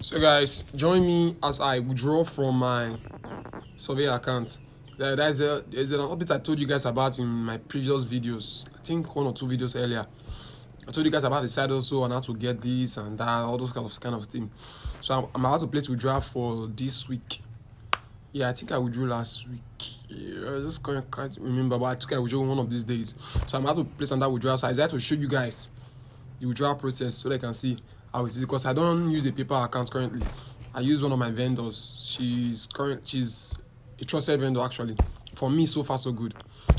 So guys, join me as I withdraw from my survey account. There's an update I told you guys about in my previous videos. I think 1 or 2 videos earlier. I told you guys about the site also and how to get this and that, all those kind of thing. So I'm about to place withdrawal for this week. Yeah, I think I withdrew last week. Yeah, I just can't remember, but I think I withdrew one of these days. So I'm about to place another withdrawal. So I decided to show you guys the withdrawal process so they can see how it is, because I don't use a paper account currently. I use one of my vendors. She's a trusted vendor actually. For me, so far so good.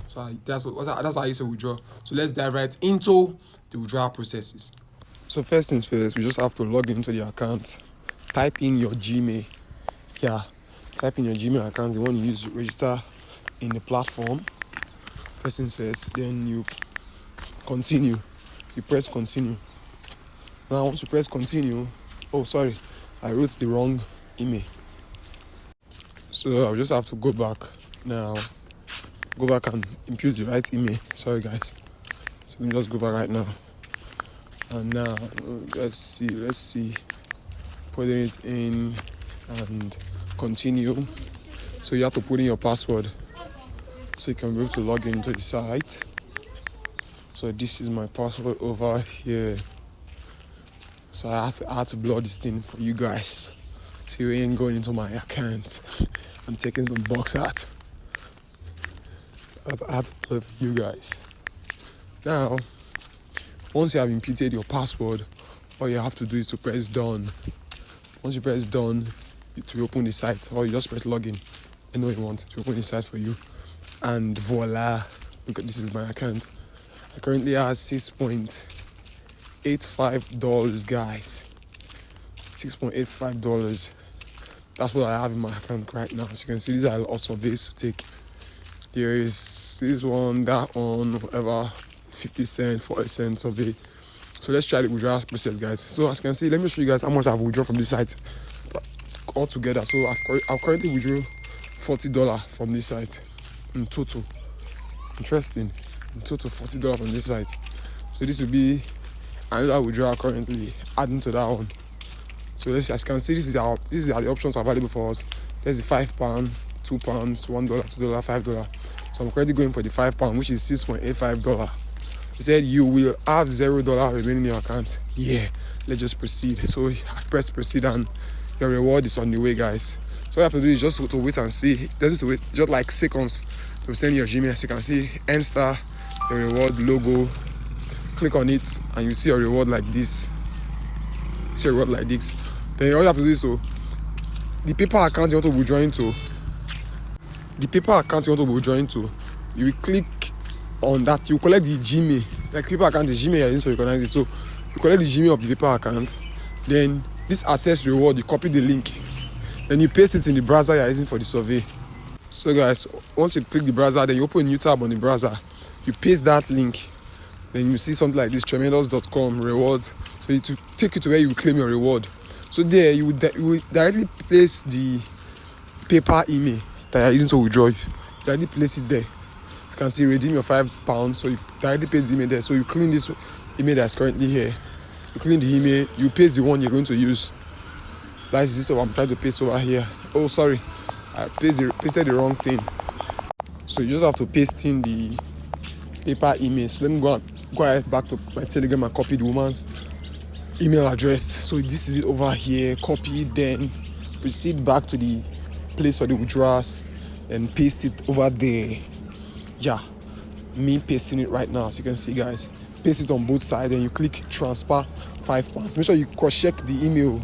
So that's how I used to withdraw. So let's dive right into the withdrawal processes. So first things first, we just have to log into the account. Type in your Gmail. Yeah, type in your Gmail account, the one you use to register in the platform. First things first, then you continue. You press continue. Now once you press continue, oh sorry, I wrote the wrong email. So I'll just have to go back now. Go back and impute the right email. Sorry guys. So we just go back right now. And now let's see. Putting it in and continue. So you have to put in your password so you can be able to log into the site. So this is my password over here. So I had to blow this thing for you guys. So you ain't going into my account and taking some box out. I had to blow it for you guys. Now, once you have imputed your password, all you have to do is to press done. Once you press done, it will open the site, or you just press login. Anywhere you want to open the site for you. And voila, look at this is my account. I currently have $6.85, guys. $6.85. That's what I have in my account right now. As you can see, these are all surveys to take. There is this one, that one, whatever, 50 cents, 40 cents survey. So let's try the withdrawal process, guys. So as you can see, let me show you guys how much I've withdrawn from this site altogether. So I've currently withdrawn $40 from this site in total. Interesting. In total, $40 from this site. So this will be another withdrawal currently adding to that one. So as you can see, these are the options available for us. There's the £5, £2, $1, $2, $5. So I'm currently going for the £5, which is $6.85. He said you will have $0 remaining in your account. Yeah, let's just proceed. So I've pressed proceed and your reward is on the way, guys. So all you have to do is just to wait and see. Just to wait, just like seconds to send your Gmail. As you can see, enter the reward logo. Click on it and you see your reward like this. See your reward like this. Then all you have to do is the paper account you want to withdraw into. You will click on that. You collect the Gmail. Like paper account, the Gmail you're using to recognize it. So you collect the Gmail of the paper account. Then this access reward, you copy the link. Then you paste it in the browser you're using for the survey. So guys, once you click the browser, then you open a new tab on the browser. You paste that link. Then you see something like this, tremendous.com reward. So it will take you to where you claim your reward. So there you will directly place the paper email that you're using to withdraw. You directly place it there. You can see redeem your £5. So you directly paste the email there. So you clean this email that's currently here. You clean the email, you paste the one you're going to use. That's this what I'm trying to paste over here. Oh sorry, I pasted the wrong thing. So you just have to paste in the paper email. So let me go ahead back to my Telegram and copy the woman's email address. So this is it over here. Copy, then proceed back to the place for the withdrawals and paste it over there. Yeah, me pasting it right now. So you can see, guys, paste it on both sides. Then you click transfer £5. Make sure you cross-check the email.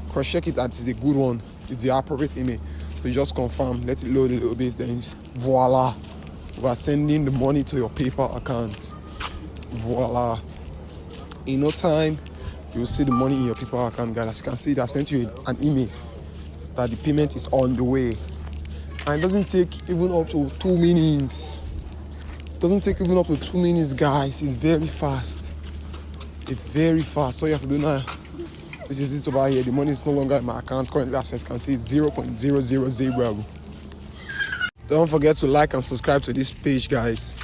Cross-check it that it's a good one. It's the appropriate email. So you just confirm. Let it load a little bit. Then voila, we are sending the money to your paper account. Voila. In no time, you will see the money in your paper account, guys. As you can see, I've sent you an email that the payment is on the way. And it doesn't take even up to 2 minutes. Guys. It's very fast. So you have to do now. This is it over here. The money is no longer in my account. Currently, as you can see, it's 0.000. Don't forget to like and subscribe to this page, guys.